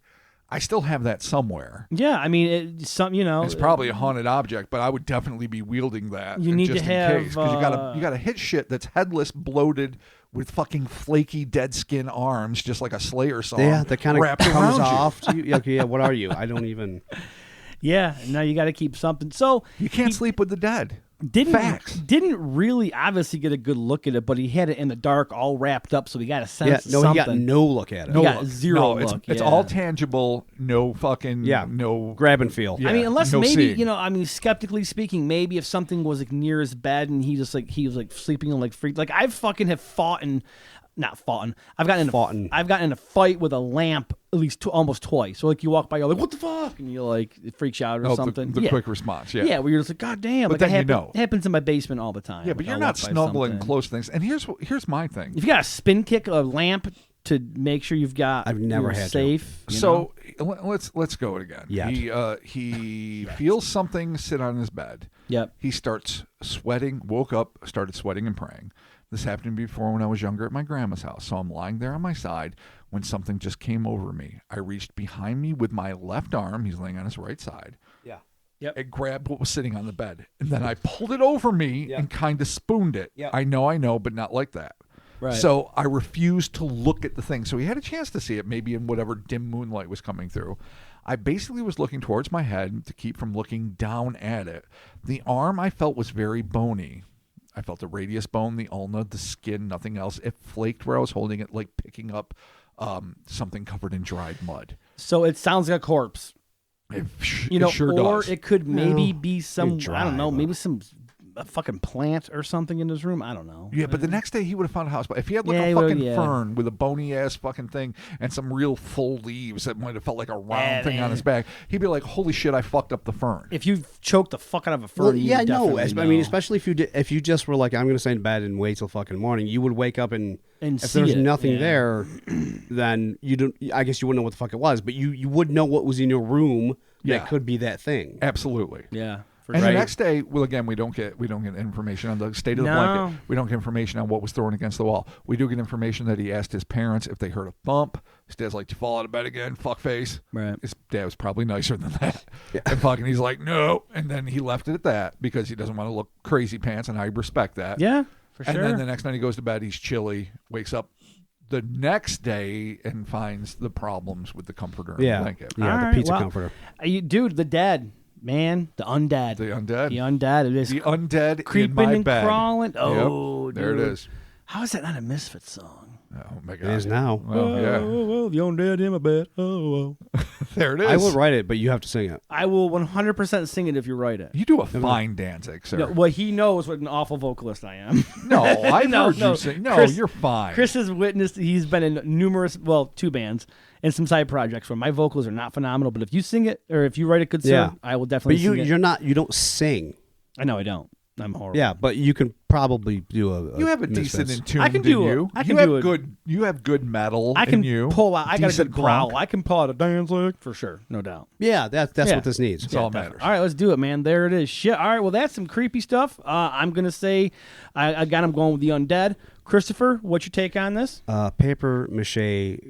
I still have that somewhere. Yeah, I mean, It's probably a haunted object, but I would definitely be wielding that. You need just to in have, case, because you gotta hit shit that's headless, bloated, with fucking flaky dead skin arms, just like a Slayer song. Yeah, that kind of wrapped comes around you. off to you. Okay, yeah, what are you? I don't even. Yeah, now you got to keep something. So You can't sleep with the dead. Facts. Didn't really obviously get a good look at it, but he had it in the dark, all wrapped up, so we got a sense. Yeah, of no, something. he got no look at it. No, got look. zero No, look, It's yeah. all tangible. No fucking. Yeah. No. Grab and feel. Yeah. I mean, unless no maybe seeing. skeptically speaking, maybe if something was like near his bed and he was like sleeping and like freaked. Like I fucking have fought and not fought. I've gotten in a fight with a lamp at least almost twice. So like you walk by, you're like, what the fuck, and you like it freaks you out or something. The yeah. quick response. Yeah. Yeah, where you're just like, God damn. But like then it happens in my basement all the time. Yeah, but Like, you're I'll not walk by snuggling something. close to things. And here's my thing. If you got a spin kick, a lamp to make sure you've got I've never you're had to. safe. you know? So let's go it again. Yeah. He feels something sit on his bed. Yep. He starts sweating, woke up, started sweating and praying. This happened before when I was younger at my grandma's house. So I'm lying there on my side when something just came over me. I reached behind me with my left arm. He's laying on his right side. Yeah. Yep. It grabbed what was sitting on the bed. And then I pulled it over me and kind of spooned it. Yep. I know, but not like that. Right. So I refused to look at the thing. So he had a chance to see it, maybe in whatever dim moonlight was coming through. I basically was looking towards my head to keep from looking down at it. The arm I felt was very bony. I felt the radius bone, the ulna, the skin, nothing else. It flaked where I was holding it, like picking up something covered in dried mud. So it sounds like a corpse. It Or sure does. it could maybe be some, dry, I don't know, though. maybe some a fucking plant or something in his room. I don't know. Yeah, but the next day he would have found a house. But if he had like Yeah, a he would've- fucking yeah. fern with a bony ass fucking thing and some real full leaves that might have felt like a round Yeah, thing on man. his back, he'd be like, "Holy shit, I fucked up the fern." If you choked the fuck out of a fern, Well, you yeah, no. definitely I mean, know. especially if you just were like, I'm going to stay in bed and wait till fucking morning, you would wake up and if see there's it, nothing yeah. there, then you don't. I guess you wouldn't know what the fuck it was, but you would know what was in your room Yeah. that could be that thing. Absolutely. Yeah. And sure. the next day, well, again, we don't get information on the state of the No. blanket. We don't get information on what was thrown against the wall. We do get information that he asked his parents if they heard a thump. His dad's like, "You fall out of bed again, fuck face." Right. His dad was probably nicer than that. And fucking, he's like, "No," and then he left it at that because he doesn't want to look crazy pants, and I respect that. Yeah, for sure. And then the next night he goes to bed, he's chilly, wakes up the next day and finds the problems with the comforter and blanket. Yeah, All the right, pizza well, comforter. Dude, the dead. Man, the undead. The undead. The undead. It is The undead creeping in my and bed. crawling. Oh, Yep, there it dude. is. How is that not a Misfit song? Oh my god. It is now. Oh yeah. Oh, the undead in my bed. Oh. There it is. I will write it, but you have to sing it. I will 100% sing it if you write it. You do a fine Danzig, sir. No, well, he knows what an awful vocalist I am. No, I've No, heard no. you sing. No, Chris- you're fine. Chris has witnessed, he's been in numerous, well, 2 bands and some side projects where my vocals are not phenomenal, but if you sing it or if you write it good, sir, Yeah. I will But definitely sing it. you don't sing. I know I don't. I'm horrible. Yeah, but you can probably do a you have a decent Misfits. in tune. I can do you. I can you do have it. good. You have good metal. I can in you. pull out, I got a Decent good growl. crunk. I can pull out a Danzig for sure, no doubt. Yeah, that's Yeah. what this needs. That's all that matters. All right, let's do it, man. There it is. Shit. All right, well, that's some creepy stuff. I'm going to say, I'm going with the undead. Christopher, what's your take on this? Paper mache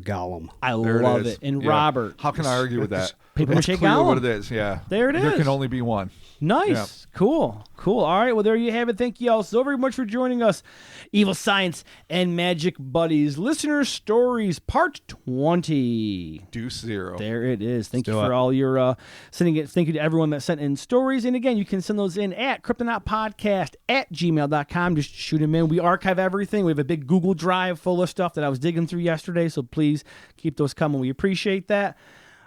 golem. I There love is. it. And Yeah. Robert. How can I argue with that? Paper That's mache clearly golem. what it is. Yeah. There it There is. can only be one. Nice. Yeah. Cool. All right. Well, there you have it. Thank you all so very much for joining us. Evil Science and Magic Buddies. Listener Stories Part 20. Deuce 0. There it is. Thank you do for it. all your sending it. Thank you to everyone that sent in stories. And again, you can send those in at cryptonautpodcast@gmail.com. Just shoot them in. We archive everything. We have a big Google Drive full of stuff that I was digging through yesterday. So please keep those coming. We appreciate that.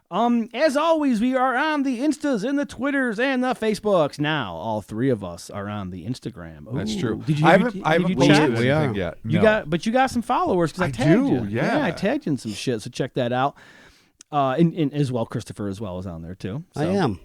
As always, we are on the Instas and the Twitters and the Facebooks. Now, all 3 of us are on the Instagram. That's Ooh. true. Did you? I did haven't you posted check? We anything are. yet. You No. got some followers because I I tagged do, you. yeah. I tagged you in some shit. So check that out. And as well, Christopher as well is on there too. So, I am.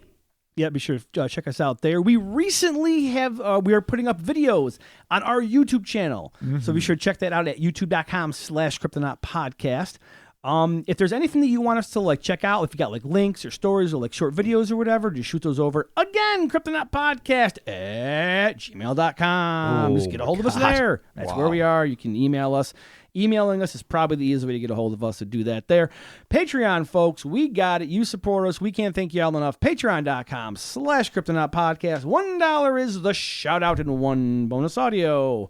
Yeah, be sure to check us out there. We recently have we are putting up videos on our YouTube channel, so be sure to check that out at youtube.com/cryptonautpodcast. If there's anything that you want us to like check out, if you got like links or stories or like short videos or whatever, just shoot those over. Again, cryptonautpodcast@gmail.com. Just get a hold of us there. That's where we are. You can email us. Emailing us is probably the easiest way to get a hold of us, so do that there. Patreon, folks, we got it. You support us. We can't thank you all enough. Patreon.com/cryptonautpodcast. $1 is the shout out and 1 bonus audio.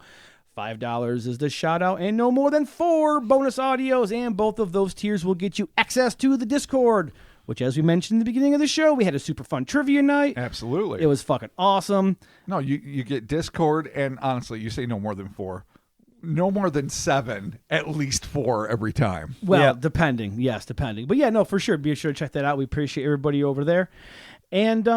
$5 is the shout out and no more than 4 bonus audios. And both of those tiers will get you access to the Discord, which, as we mentioned in the beginning of the show, we had a super fun trivia night. Absolutely. It was fucking awesome. No, you get Discord, and honestly, you say no more than 4. No more than 7, at least 4 every time. Well, depending. Yes, depending. But yeah, no, for sure. Be sure to check that out. We appreciate everybody over there. And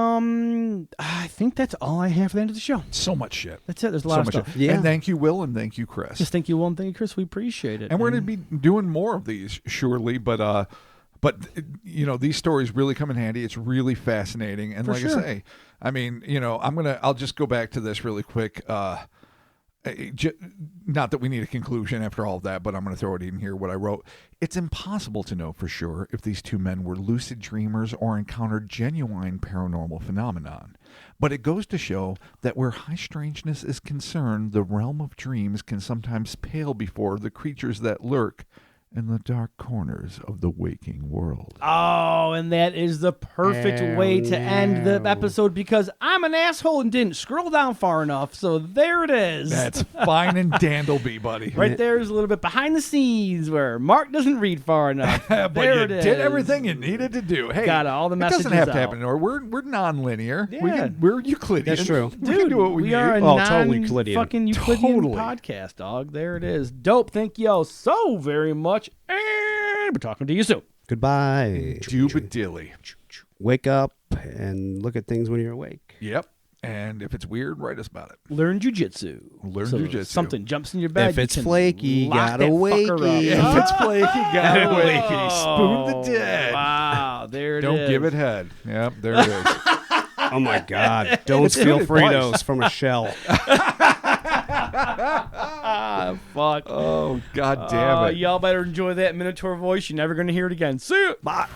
I think that's all I have for the end of the show. So much shit. That's it. There's a lot of stuff. Shit. Yeah. And thank you, Will, and thank you, Chris. Just thank you, Will, and thank you, Chris. We appreciate it. And we're going to be doing more of these, surely. But you know, these stories really come in handy. It's really fascinating. And For like sure. I say, I mean, you know, I'll just go back to this really quick. Not that we need a conclusion after all of that, but I'm going to throw it in here, what I wrote. It's impossible to know for sure if these 2 men were lucid dreamers or encountered genuine paranormal phenomenon. But it goes to show that where high strangeness is concerned, the realm of dreams can sometimes pale before the creatures that lurk in the dark corners of the waking world. Oh, and that is the perfect way to end the episode because I'm an asshole and didn't scroll down far enough. So there it is. That's fine and dandleby, buddy. Right there is a little bit behind the scenes where Mark doesn't read far enough. But there you it is. did everything you needed to do. Hey, Got all the it messages doesn't have to out. happen. Or we're non-linear. Yeah. We're Euclidean. That's true. We can do what we we need. are a totally Euclidean. fucking Euclidean Totally. podcast, dog. There it is. Dope. Thank you all so very much. And we're talking to you soon. Goodbye. Dubadilly. Wake up and look at things when you're awake. Yep. And if it's weird, write us about it. Learn jujitsu. Learn So jujitsu. Something jumps in your bed. If it's you can flaky, lock gotta that fucker up. wakey. If it's flaky, gotta wakey. Oh, Spoon the dead. Wow, there it is. Don't give it head. Yep, there it is. Oh my God. Don't steal good advice. Fritos from a shell. Ah, fuck. Oh, God damn it. Y'all better enjoy that Minotaur voice. You're never going to hear it again. See you. Bye.